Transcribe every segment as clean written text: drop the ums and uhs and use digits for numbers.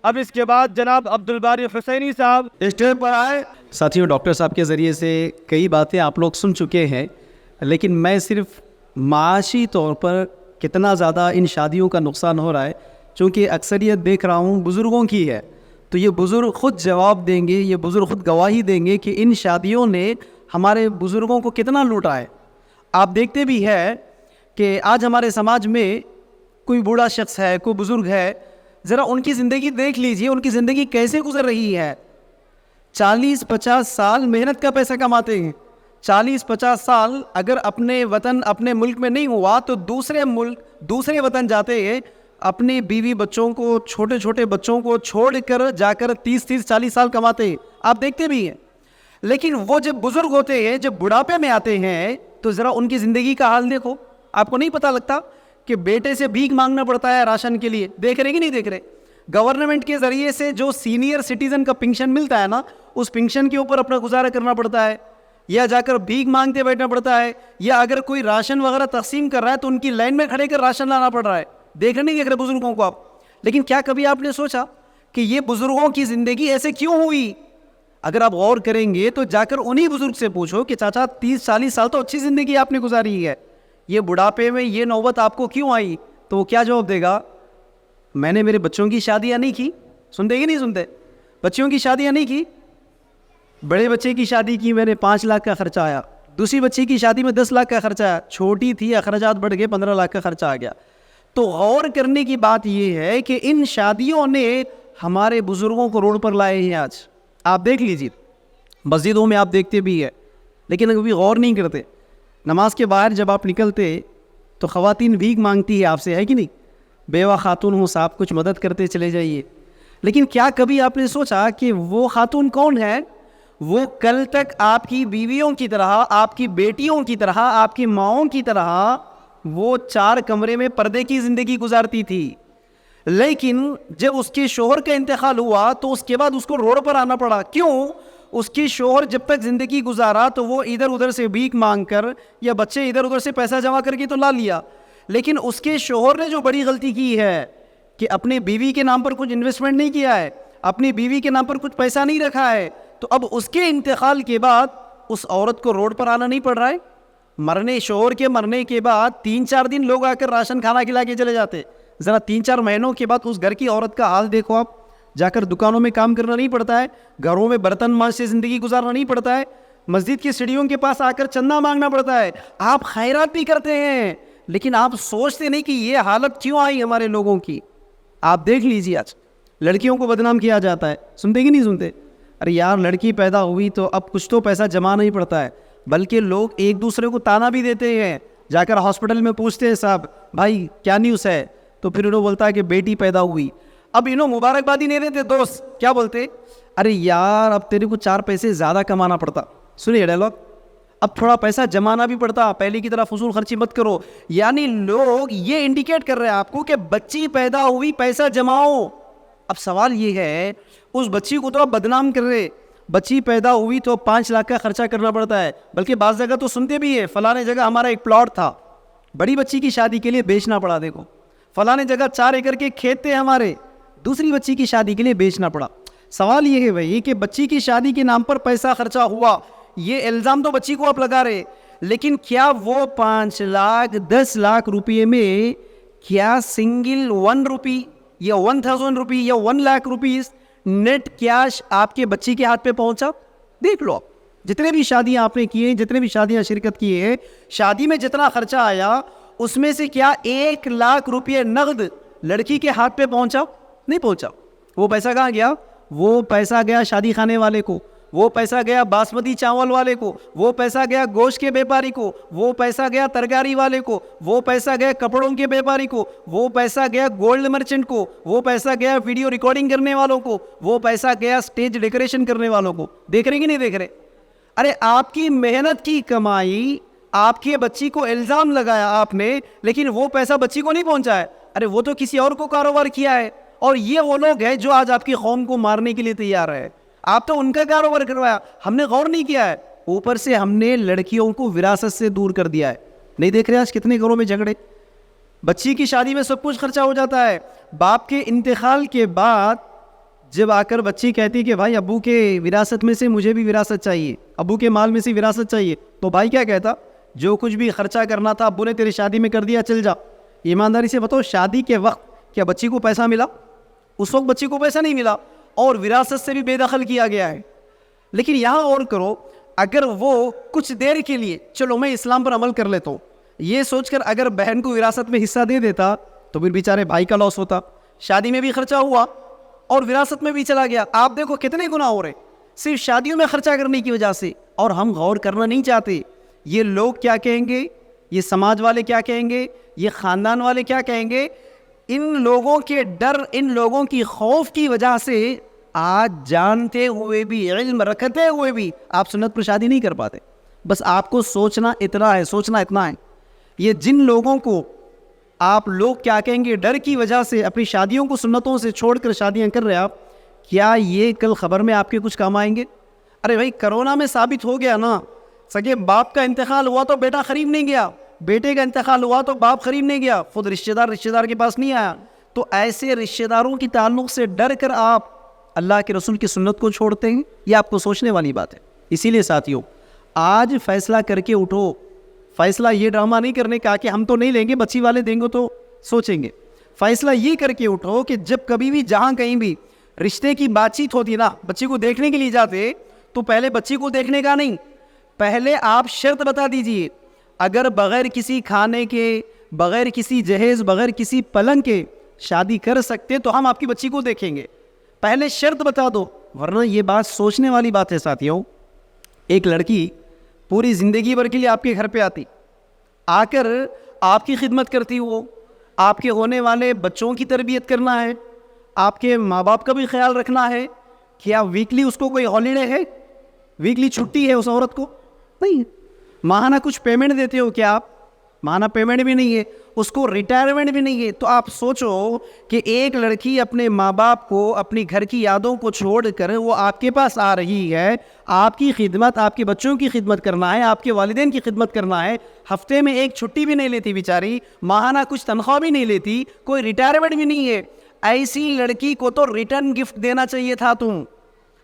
اب اس کے بعد جناب عبدالباری حسینی صاحب اسٹیج پر آئے. ساتھیوں، ڈاکٹر صاحب کے ذریعے سے کئی باتیں آپ لوگ سن چکے ہیں، لیکن میں صرف معاشی طور پر کتنا زیادہ ان شادیوں کا نقصان ہو رہا ہے، چونکہ اکثریت دیکھ رہا ہوں بزرگوں کی ہے، تو یہ بزرگ خود جواب دیں گے، یہ بزرگ خود گواہی دیں گے کہ ان شادیوں نے ہمارے بزرگوں کو کتنا لوٹا ہے. آپ دیکھتے بھی ہے کہ آج ہمارے سماج میں کوئی بوڑھا شخص ہے، کوئی بزرگ ہے، ذرا ان کی زندگی دیکھ لیجئے، ان کی زندگی کیسے گزر رہی ہے. 40-50 سال محنت کا پیسہ کماتے ہیں. 40-50 سال اگر اپنے وطن اپنے ملک میں نہیں ہوا تو دوسرے ملک دوسرے وطن جاتے ہیں، اپنے بیوی بچوں کو، چھوٹے چھوٹے بچوں کو چھوڑ کر جا کر 30-40 سال کماتے ہیں. آپ دیکھتے بھی ہیں. لیکن وہ جب بزرگ ہوتے ہیں، جب بڑھاپے میں آتے ہیں، تو ذرا ان کی زندگی کا حال دیکھو. آپ کو نہیں پتہ لگتا کہ بیٹے سے بھیک مانگنا پڑتا ہے راشن کے لیے؟ دیکھ رہے کہ نہیں دیکھ رہے؟ گورنمنٹ کے ذریعے سے جو سینئر سٹیزن کا پنشن ملتا ہے نا، اس پنشن کے اوپر اپنا گزارا کرنا پڑتا ہے، یا جا کر بھیک مانگتے بیٹھنا پڑتا ہے، یا اگر کوئی راشن وغیرہ تقسیم کر رہا ہے تو ان کی لائن میں کھڑے کر راشن لانا پڑ رہا ہے. دیکھ رہے بزرگوں کو آپ؟ لیکن کیا کبھی آپ نے سوچا کہ یہ بزرگوں کی زندگی ایسے کیوں ہوئی؟ اگر آپ غور کریں گے تو جا کر انہی بزرگ سے پوچھو کہ چاچا 30-40 سال تو اچھی زندگی آپ نے گزاری ہے، یہ بڑھاپے میں یہ نوبت آپ کو کیوں آئی؟ تو وہ کیا جواب دے گا؟ میں نے میرے بچوں کی شادیاں نہیں کی. سنتے کہ نہیں سنتے؟ بچوں کی شادیاں نہیں کی. بڑے بچے کی شادی کی میں نے 5 لاکھ کا خرچہ آیا، دوسری بچے کی شادی میں 10 لاکھ کا خرچہ آیا، چھوٹی تھی اخراجات بڑھ گئے 15 لاکھ کا خرچہ آ گیا. تو غور کرنے کی بات یہ ہے کہ ان شادیوں نے ہمارے بزرگوں کو روڈ پر لائے ہیں. آج آپ دیکھ لیجیے، مسجدوں میں آپ دیکھتے بھی ہے، لیکن کبھی غور نہیں کرتے. نماز کے باہر جب آپ نکلتے تو خواتین بھیک مانگتی ہے آپ سے، ہے کہ نہیں؟ بیوہ خاتون ہوں صاحب کچھ مدد کرتے چلے جائیے. لیکن کیا کبھی آپ نے سوچا کہ وہ خاتون کون ہے؟ وہ کل تک آپ کی بیویوں کی طرح، آپ کی بیٹیوں کی طرح، آپ کی ماؤں کی طرح وہ 4 کمرے میں پردے کی زندگی گزارتی تھی. لیکن جب اس کے شوہر کا انتقال ہوا تو اس کے بعد اس کو روڈ پر آنا پڑا. کیوں؟ اس کی شوہر جب تک زندگی گزارا تو وہ ادھر ادھر سے بھیک مانگ کر یا بچے ادھر ادھر سے پیسہ جمع کر کے تو لا لیا. لیکن اس کے شوہر نے جو بڑی غلطی کی ہے کہ اپنے بیوی کے نام پر کچھ انویسٹمنٹ نہیں کیا ہے، اپنی بیوی کے نام پر کچھ پیسہ نہیں رکھا ہے. تو اب اس کے انتقال کے بعد اس عورت کو روڈ پر آنا نہیں پڑ رہا ہے. شوہر کے مرنے کے بعد 3-4 دن لوگ آ کر راشن کھانا کھلا کے چلے جاتے. ذرا 3-4 مہینوں کے بعد اس گھر کی عورت کا حال دیکھو. آپ جا کر دکانوں میں کام کرنا نہیں پڑتا ہے، گھروں میں برتن مانج سے زندگی گزارنا نہیں پڑتا ہے، مسجد کی سیڑھیوں کے پاس آ کر چندہ مانگنا پڑتا ہے. آپ خیرات بھی کرتے ہیں، لیکن آپ سوچتے نہیں کہ یہ حالت کیوں آئی ہمارے لوگوں کی. آپ دیکھ لیجیے، آج لڑکیوں کو بدنام کیا جاتا ہے. سنتے کہ نہیں سنتے؟ ارے یار، لڑکی پیدا ہوئی تو اب کچھ تو پیسہ جمع نہیں پڑتا ہے، بلکہ لوگ ایک دوسرے کو تانا بھی دیتے ہیں. جا کر ہاسپٹل میں پوچھتے ہیں صاحب بھائی کیا نیوز ہے، تو پھر انہوں بولتا ہے کہ بیٹی پیدا ہوئی. اب انہوں مبارکبادی نہیں دیتے، دوست کیا بولتے؟ ارے یار اب تیرے کو 4 پیسے زیادہ کمانا پڑتا. سنیے ڈائلاگ، اب تھوڑا پیسہ جمانا بھی پڑتا، پہلے کی طرح فضول خرچی مت کرو. یعنی لوگ یہ انڈیکیٹ کر رہے ہیں آپ کو کہ بچی پیدا ہوئی پیسہ جماؤ. اب سوال یہ ہے، اس بچی کو تو آپ بدنام کر رہے. بچی پیدا ہوئی تو 5 لاکھ کا خرچہ کرنا پڑتا ہے، بلکہ بعض جگہ تو سنتے بھی ہے فلانے جگہ ہمارا ایک پلاٹ تھا، بڑی بچی کی شادی کے لیے بیچنا پڑا. دیکھو فلانے جگہ 4 ایکڑ کے کھیت تھے ہمارے، دوسری بچی کی شادی کے لیے بیچنا پڑا. سوال یہ ہے بھائی کہ بچی کی شادی کے نام پر پیسہ خرچہ ہوا، یہ الزام تو بچی کو آپ لگا رہے، لیکن کیا وہ 5 لاکھ 10 لاکھ روپے میں کیا سنگل 1 روپی یا 1000 روپی یا 1 لاکھ روپیز نیٹ کیش آپ کے بچی کے ہاتھ پہ پہنچا؟ دیکھ لو، جتنے بھی شادیاں آپ نے کیے، جتنے بھی شادیاں شرکت کیے ہیں، شادی میں جتنا خرچہ آیا اس میں سے کیا 1 لاکھ روپے نقد لڑکی کے ہاتھ پہ پہنچا؟ نہیں پہنچا. وہ پیسہ کہاں گیا؟ وہ پیسہ گیا شادی خانے والے کو، وہ پیسہ گیا باسمتی چاول والے کو، وہ پیسہ گیا گوشت کے بیپاری کو، وہ پیسہ گیا ترکاری والے کو، وہ پیسہ گیا کپڑوں کے بیپاری کو، وہ پیسہ گیا گولڈ مرچنٹ کو، وہ پیسہ گیا ویڈیو ریکارڈنگ کرنے والوں کو، وہ پیسہ گیا سٹیج ڈیکوریشن کرنے والوں کو. دیکھ رہے کہ نہیں دیکھ رہے؟ ارے آپ کی محنت کی کمائی، آپ کے بچی کو الزام لگایا آپ نے، لیکن وہ پیسہ بچی کو نہیں پہنچا ہے. ارے وہ تو کسی اور کو کاروبار کیا ہے. اور یہ وہ لوگ ہیں جو آج آپ کی قوم کو مارنے کے لیے تیار ہے. آپ تو ان کا کاروبار کروایا، ہم نے غور نہیں کیا ہے. اوپر سے ہم نے لڑکیوں کو وراثت سے دور کر دیا ہے. نہیں دیکھ رہے آج کتنے گھروں میں جھگڑے؟ بچی کی شادی میں سب کچھ خرچہ ہو جاتا ہے. باپ کے انتقال کے بعد جب آ کر بچی کہتی کہ بھائی ابو کے وراثت میں سے مجھے بھی وراثت چاہیے، ابو کے مال میں سے وراثت چاہیے، تو بھائی کیا کہتا؟ جو کچھ بھی خرچہ کرنا تھا ابو نے تیری شادی میں کر دیا، چل جا۔ ایمانداری سے بتاؤ، شادی کے وقت کیا بچی کو پیسہ ملا؟ اس وقت بچی کو پیسہ نہیں ملا، اور وراثت سے بھی بے دخل کیا گیا ہے۔ لیکن یہاں اور کرو، اگر وہ کچھ دیر کے لیے چلو میں اسلام پر عمل کر لیتا ہوں، یہ سوچ کر اگر بہن کو وراثت میں حصہ دے دیتا تو پھر بیچارے بھائی کا لاس ہوتا، شادی میں بھی خرچہ ہوا اور وراثت میں بھی چلا گیا۔ آپ دیکھو کتنے گناہ ہو رہے صرف شادیوں میں خرچہ کرنے کی وجہ سے، اور ہم غور کرنا نہیں چاہتے یہ لوگ کیا کہیں گے، یہ سماج والے کیا کہیں گے، یہ خاندان والے کیا کہیں گے۔ ان لوگوں کے ڈر، ان لوگوں کی خوف کی وجہ سے آج جانتے ہوئے بھی، علم رکھتے ہوئے بھی آپ سنت پر شادی نہیں کر پاتے۔ بس آپ کو سوچنا اتنا ہے، سوچنا اتنا ہے، یہ جن لوگوں کو آپ لوگ کیا کہیں گے ڈر کی وجہ سے اپنی شادیوں کو سنتوں سے چھوڑ کر شادیاں کر رہے آپ، کیا یہ کل خبر میں آپ کے کچھ کام آئیں گے؟ ارے بھائی کرونا میں ثابت ہو گیا نا، سگے باپ کا انتقال ہوا تو بیٹا قریب نہیں گیا، بیٹے کا انتقال ہوا تو باپ قریب نہیں گیا، خود رشتہ دار کے پاس نہیں آیا۔ تو ایسے رشتہ داروں کی تعلق سے ڈر کر آپ اللہ کے رسول کی سنت کو چھوڑتے ہیں، یہ آپ کو سوچنے والی بات ہے۔ اسی لیے ساتھیوں، آج فیصلہ کر کے اٹھو۔ فیصلہ یہ ڈرامہ نہیں کرنے کا کہ ہم تو نہیں لیں گے، بچی والے دیں گے تو سوچیں گے۔ فیصلہ یہ کر کے اٹھو کہ جب کبھی بھی جہاں کہیں بھی رشتے کی بات چیت ہوتی نا، بچی کو دیکھنے کے لیے جاتے تو پہلے بچی کو دیکھنے کا نہیں، پہلے آپ شرط بتا دیجئے، اگر بغیر کسی کھانے کے، بغیر کسی جہیز، بغیر کسی پلنگ کے شادی کر سکتے تو ہم آپ کی بچی کو دیکھیں گے، پہلے شرط بتا دو۔ ورنہ یہ بات سوچنے والی بات ہے ساتھیوں۔ ایک لڑکی پوری زندگی بھر کے لیے آپ کے گھر پہ آتی، آ کر آپ کی خدمت کرتی، وہ آپ کے ہونے والے بچوں کی تربیت کرنا ہے، آپ کے ماں باپ کا بھی خیال رکھنا ہے۔ کیا ویکلی اس کو کوئی ہالیڈے ہے؟ ویکلی چھٹی ہے اس عورت کو؟ نہیں۔ ماہانہ کچھ پیمنٹ دیتے ہو کیا آپ؟ ماہانہ پیمنٹ بھی نہیں ہے، اس کو ریٹائرمنٹ بھی نہیں ہے۔ تو آپ سوچو کہ ایک لڑکی اپنے ماں باپ کو، اپنی گھر کی یادوں کو چھوڑ کر وہ آپ کے پاس آ رہی ہے، آپ کی خدمت، آپ کے بچوں کی خدمت کرنا ہے، آپ کے والدین کی خدمت کرنا ہے، ہفتے میں ایک چھٹی بھی نہیں لیتی بیچاری، ماہانہ کچھ تنخواہ بھی نہیں لیتی، کوئی ریٹائرمنٹ بھی نہیں ہے۔ ایسی لڑکی کو تو ریٹرن گفٹ دینا چاہیے تھا تم۔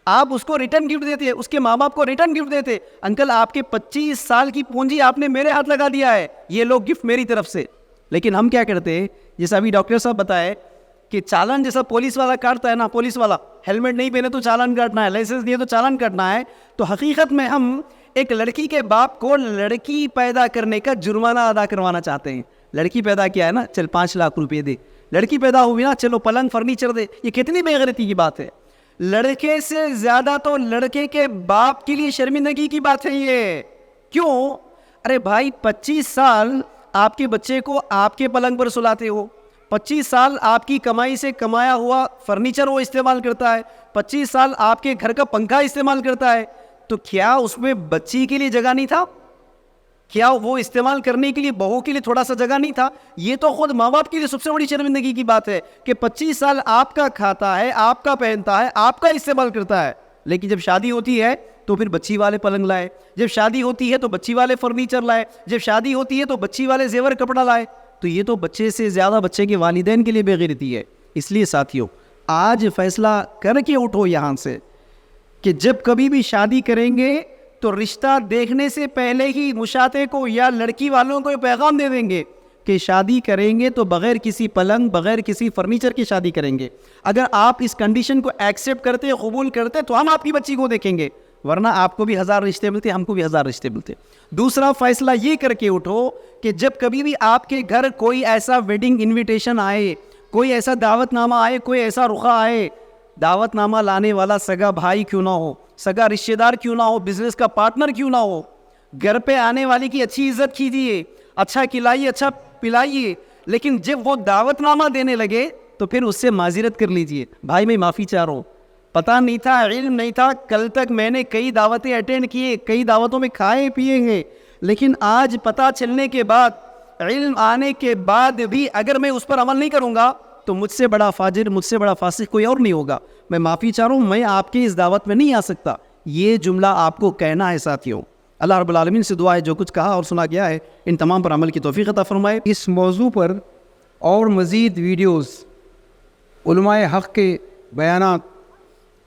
آپ اس کو ریٹرن گفٹ دیتے، اس کے ماں باپ کو ریٹرن گفٹ دیتے، انکل آپ کے 25 سال کی پونجی آپ نے میرے ہاتھ لگا دیا ہے، یہ لو گفٹ میری طرف سے۔ لیکن ہم کیا کرتے ہیں، جیسا ابھی ڈاکٹر صاحب بتائے کہ چالان جیسا پولیس والا کاٹتا ہے نا، پولیس والا ہیلمٹ نہیں پہنے تو چالان کاٹنا ہے، لائسنس نہیں ہے تو چالان کاٹنا ہے، تو حقیقت میں ہم ایک لڑکی کے باپ کو لڑکی پیدا کرنے کا جرمانہ ادا کروانا چاہتے ہیں۔ لڑکی پیدا کیا ہے نا، چل 5 لاکھ روپے دے، لڑکی پیدا ہوئی نا، چلو پلنگ فرنیچر دے۔ یہ کتنی بے غیرتی کی بات ہے۔ لڑکے سے زیادہ تو لڑکے کے باپ کے لیے شرمندگی کی بات ہے یہ۔ کیوں؟ ارے بھائی 25 سال آپ کے بچے کو آپ کے پلنگ پر سلاتے ہو، 25 سال آپ کی کمائی سے کمایا ہوا فرنیچر وہ استعمال کرتا ہے، 25 سال آپ کے گھر کا پنکھا استعمال کرتا ہے، تو کیا اس میں بچی کے لیے جگہ نہیں تھا؟ کیا وہ استعمال کرنے کے لیے بہو کے لیے تھوڑا سا جگہ نہیں تھا؟ یہ تو خود ماں باپ کے لیے سب سے بڑی شرمندگی کی بات ہے کہ 25 سال آپ کا کھاتا ہے، آپ کا پہنتا ہے، آپ کا استعمال کرتا ہے، لیکن جب شادی ہوتی ہے تو پھر بچی والے پلنگ لائے، جب شادی ہوتی ہے تو بچی والے فرنیچر لائے، جب شادی ہوتی ہے تو بچی والے زیور کپڑا لائے۔ تو یہ تو بچے سے زیادہ بچے کے والدین کے لیے بے غیرتی ہے۔ اس لیے ساتھیوں، آج فیصلہ کر کے اٹھو یہاں سے کہ جب کبھی بھی شادی کریں گے تو رشتہ دیکھنے سے پہلے ہی مشاتے کو یا لڑکی والوں کو پیغام دے دیں گے کہ شادی کریں گے تو بغیر کسی پلنگ، بغیر کسی فرنیچر کی شادی کریں گے۔ اگر آپ اس کنڈیشن کو ایکسیپٹ کرتے، قبول کرتے تو ہم آپ کی بچی کو دیکھیں گے، ورنہ آپ کو بھی 1000 رشتے ملتے، ہم کو بھی 1000 رشتے ملتے۔ دوسرا فیصلہ یہ کر کے اٹھو کہ جب کبھی بھی آپ کے گھر کوئی ایسا ویڈنگ انویٹیشن آئے، کوئی ایسا دعوت نامہ آئے، کوئی ایسا رخا آئے، دعوت نامہ لانے والا سگا بھائی کیوں نہ ہو، سگا رشتہ دار کیوں نہ ہو، بزنس کا پارٹنر کیوں نہ ہو، گھر پہ آنے والی کی اچھی عزت کیجیے، اچھا کھلائیے، اچھا پلائیے، لیکن جب وہ دعوت نامہ دینے لگے تو پھر اس سے معذرت کر لیجیے، بھائی میں معافی چاہ رہا ہوں، پتہ نہیں تھا، علم نہیں تھا، کل تک میں نے کئی دعوتیں اٹینڈ کیے، کئی دعوتوں میں کھائے پیے ہیں، لیکن آج پتہ چلنے کے بعد، علم آنے کے بعد بھی اگر میں اس پر عمل نہیں کروں گا تو مجھ سے بڑا فاجر، مجھ سے بڑا فاسق کوئی اور نہیں ہوگا، میں معافی چاہ رہا ہوں، میں آپ کی اس دعوت میں نہیں آ سکتا۔ یہ جملہ آپ کو کہنا ہے ساتھیوں۔ اللہ رب العالمین سے دعا ہے جو کچھ کہا اور سنا گیا ہے ان تمام پر عمل کی توفیق عطا فرمائے۔ اس موضوع پر اور مزید ویڈیوز، علماء حق کے بیانات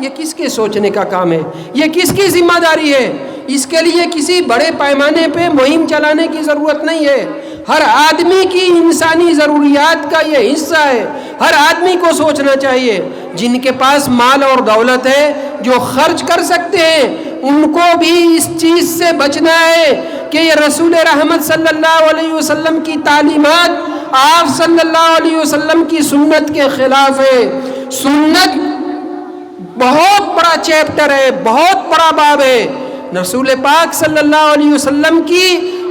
یہ کس کے سوچنے کا کام ہے؟ یہ کس کی ذمہ داری ہے؟ اس کے لیے کسی بڑے پیمانے پہ مہم چلانے کی ضرورت نہیں ہے. ہر آدمی کی انسانی ضروریات کا یہ حصہ ہے. ہر آدمی کو سوچنا چاہیے. جن کے پاس مال اور دولت ہے، جو خرچ کر سکتے ہیں، ان کو بھی اس چیز سے بچنا ہے کہ یہ رسول رحمت صلی اللہ علیہ وسلم کی تعلیمات آپ صلی اللہ علیہ وسلم کی سنت کے خلاف ہے. سنت بہت بڑا چیپٹر ہے، بہت بڑا باب ہے. رسول پاک صلی اللہ علیہ وسلم کی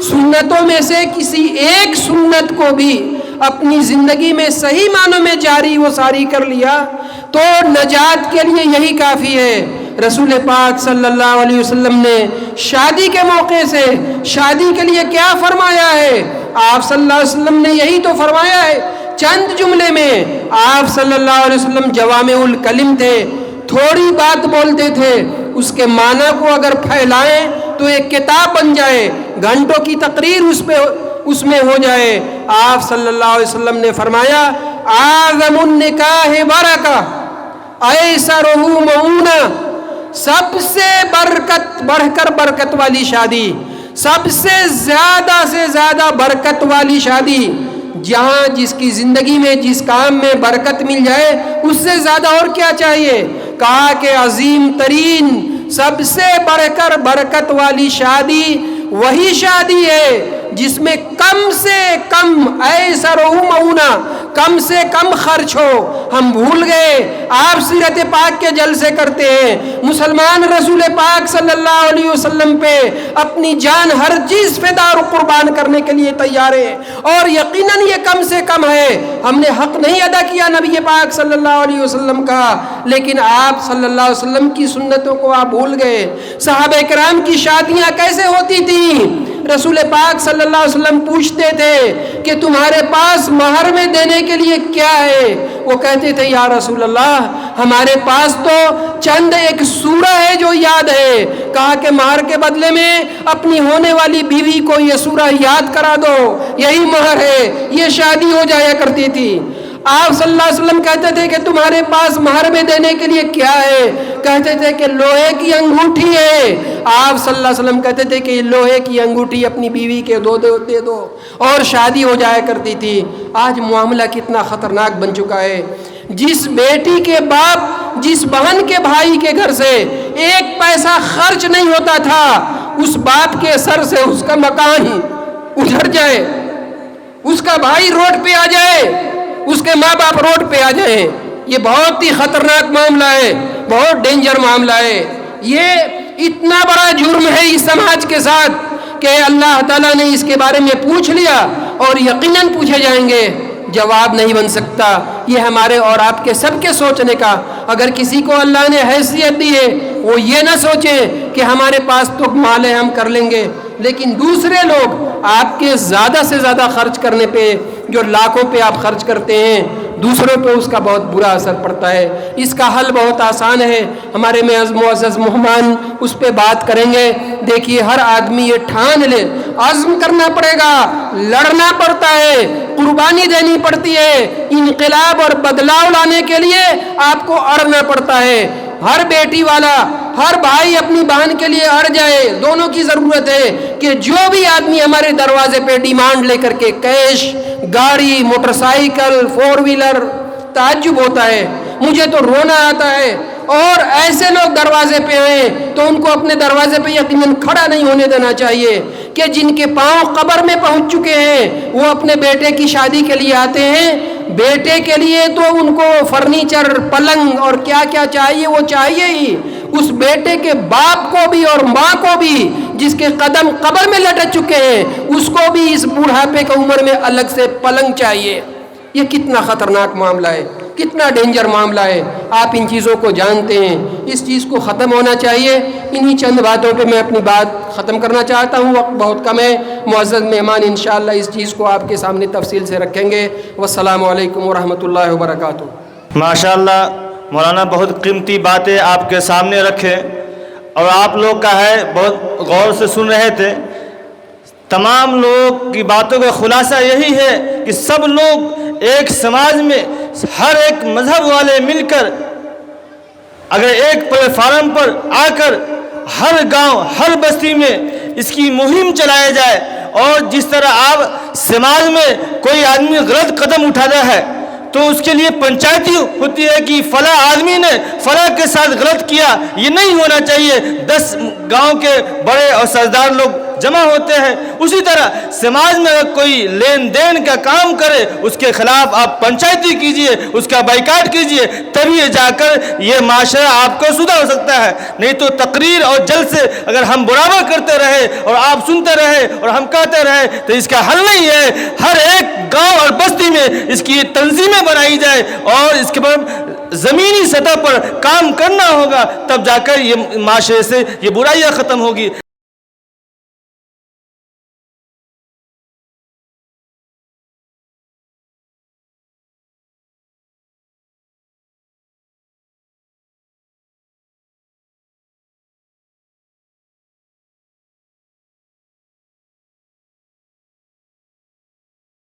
سنتوں میں سے کسی ایک سنت کو بھی اپنی زندگی میں صحیح معنوں میں جاری و ساری کر لیا تو نجات کے لیے یہی کافی ہے. رسول پاک صلی اللہ علیہ وسلم نے شادی کے موقع سے شادی کے لیے کیا فرمایا ہے؟ آپ صلی اللہ علیہ وسلم نے یہی تو فرمایا ہے. چند جملے میں آپ صلی اللہ علیہ وسلم جوامع الکلم تھے، تھوڑی بات بولتے تھے، اس کے معنی کو اگر پھیلائیں تو ایک کتاب بن جائے، گھنٹوں کی تقریر اس میں ہو جائے. آپ صلی اللہ علیہ وسلم نے فرمایا اعظم النکاح برکہ ایسرہ مؤونہ، سب سے بڑھ کر برکت والی شادی، سب سے زیادہ برکت والی شادی، جہاں جس کی زندگی میں جس کام میں برکت مل جائے اس سے زیادہ اور کیا چاہیے؟ کہا کہ عظیم ترین سب سے بڑھ کر برکت والی شادی وہی شادی ہے جس میں کم سے کم ایسر مؤونہ، کم سے کم خرچ ہو. ہم بھول گئے، آپ سیرت پاک کے جلسے کرتے ہیں، مسلمان رسول پاک صلی اللہ علیہ وسلم پہ اپنی جان ہر چیز فدا و قربان کرنے کے لیے تیار ہے، اور یقیناً یہ کم سے کم ہے. ہم نے حق نہیں ادا کیا نبی پاک صلی اللہ علیہ وسلم کا، لیکن آپ صلی اللہ علیہ وسلم کی سنتوں کو آپ بھول گئے. صحابہ کرام کی شادیاں کیسے ہوتی تھیں؟ رسول پاک صلی اللہ علیہ وسلم پوچھتے تھے کہ تمہارے پاس مہر میں دینے کے لیے کیا ہے؟ وہ کہتے تھے یا رسول اللہ ہمارے پاس تو چند ایک سورہ ہے جو یاد ہے. کہا کہ مہر کے بدلے میں اپنی ہونے والی بیوی کو یہ سورہ یاد کرا دو، یہی مہر ہے. یہ شادی ہو جایا کرتی تھی. آپ صلی اللہ علیہ وسلم کہتے تھے کہ تمہارے پاس مہر میں دینے کے لیے کیا ہے؟ کہتے تھے کہ لوہے کی انگوٹھی ہے. آپ صلی اللہ علیہ وسلم کہتے تھے کہ لوہے کی انگوٹھی اپنی بیوی کے دے دو، اور شادی ہو جایا کرتی تھی. آج معاملہ کتنا خطرناک بن چکا ہے. جس بیٹی کے باپ جس بہن کے بھائی کے گھر سے ایک پیسہ خرچ نہیں ہوتا تھا، اس باپ کے سر سے اس کا مکان ہی اجڑ جائے، اس کا بھائی روڈ پہ آ جائے، اس کے ماں باپ روڈ پہ آ جائیں، یہ بہت ہی خطرناک معاملہ ہے، بہت ڈینجر معاملہ ہے. یہ اتنا بڑا جرم ہے اس سماج کے ساتھ کہ اللہ تعالیٰ نے اس کے بارے میں پوچھ لیا، اور یقیناً پوچھے جائیں گے. جواب نہیں بن سکتا. یہ ہمارے اور آپ کے سب کے سوچنے کا. اگر کسی کو اللہ نے حیثیت دی ہے وہ یہ نہ سوچے کہ ہمارے پاس تو مال ہے ہم کر لیں گے، لیکن دوسرے لوگ آپ کے زیادہ سے زیادہ خرچ کرنے پہ، جو لاکھوں پہ آپ خرچ کرتے ہیں، دوسروں پہ اس کا بہت برا اثر پڑتا ہے. اس کا حل بہت آسان ہے. ہمارے معزز مہمان اس پہ بات کریں گے. دیکھیے ہر آدمی یہ ٹھان لے، عزم کرنا پڑے گا، لڑنا پڑتا ہے، قربانی دینی پڑتی ہے. انقلاب اور بدلاؤ لانے کے لیے آپ کو اڑنا پڑتا ہے. ہر بیٹی والا، ہر بھائی اپنی بہن کے لیے اڑ جائے. دونوں کی ضرورت ہے کہ جو بھی آدمی ہمارے دروازے پہ ڈیمانڈ لے کر کے کیش، گاڑی، موٹر سائیکل، 4 ویلر، تعجب ہوتا ہے، مجھے تو رونا آتا ہے. اور ایسے لوگ دروازے پہ آئیں تو ان کو اپنے دروازے پہ یقیناً کھڑا نہیں ہونے دینا چاہیے کہ جن کے پاؤں قبر میں پہنچ چکے ہیں وہ اپنے بیٹے کی شادی کے لیے آتے ہیں. بیٹے کے لیے تو ان کو فرنیچر، پلنگ اور کیا کیا چاہیے وہ چاہیے ہی. اس بیٹے کے باپ کو بھی اور ماں کو بھی جس کے قدم قبر میں لٹک چکے ہیں اس کو بھی اس بوڑھاپے کی عمر میں الگ سے پلنگ چاہیے. یہ کتنا خطرناک معاملہ ہے، کتنا ڈینجر معاملہ ہے. آپ ان چیزوں کو جانتے ہیں. اس چیز کو ختم ہونا چاہیے. انہی چند باتوں پہ میں اپنی بات ختم کرنا چاہتا ہوں. وقت بہت کم ہے. معزز مہمان انشاءاللہ اس چیز کو آپ کے سامنے تفصیل سے رکھیں گے. والسلام علیکم ورحمۃ اللہ وبرکاتہ. ماشاءاللہ مولانا بہت قیمتی باتیں آپ کے سامنے رکھے، اور آپ لوگ کا ہے بہت غور سے سن رہے تھے. تمام لوگ کی باتوں کا خلاصہ یہی ہے کہ سب لوگ ایک سماج میں ہر ایک مذہب والے مل کر اگر ایک پلیٹ فارم پر آ کر ہر گاؤں ہر بستی میں اس کی مہم چلایا جائے، اور جس طرح آپ سماج میں کوئی آدمی غلط قدم اٹھاتا ہے تو اس کے لیے پنچایتی ہوتی ہے کہ فلاں آدمی نے فلاں کے ساتھ غلط کیا، یہ نہیں ہونا چاہیے، 10 گاؤں کے بڑے اور سردار لوگ جمع ہوتے ہیں، اسی طرح سماج میں اگر کوئی لین دین کا کام کرے اس کے خلاف آپ پنچایتی کیجئے، اس کا بائیکاٹ کیجئے، تبھی جا کر یہ معاشرہ آپ کو سدھر ہو سکتا ہے۔ نہیں تو تقریر اور جلسے اگر ہم برابر کرتے رہے اور آپ سنتے رہے اور ہم کہتے رہے تو اس کا حل نہیں ہے۔ ہر ایک گاؤں اور بستی میں اس کی تنظیمیں بنائی جائے اور اس کے بعد زمینی سطح پر کام کرنا ہوگا، تب جا کر یہ معاشرے سے یہ برائیاں ختم ہوگی۔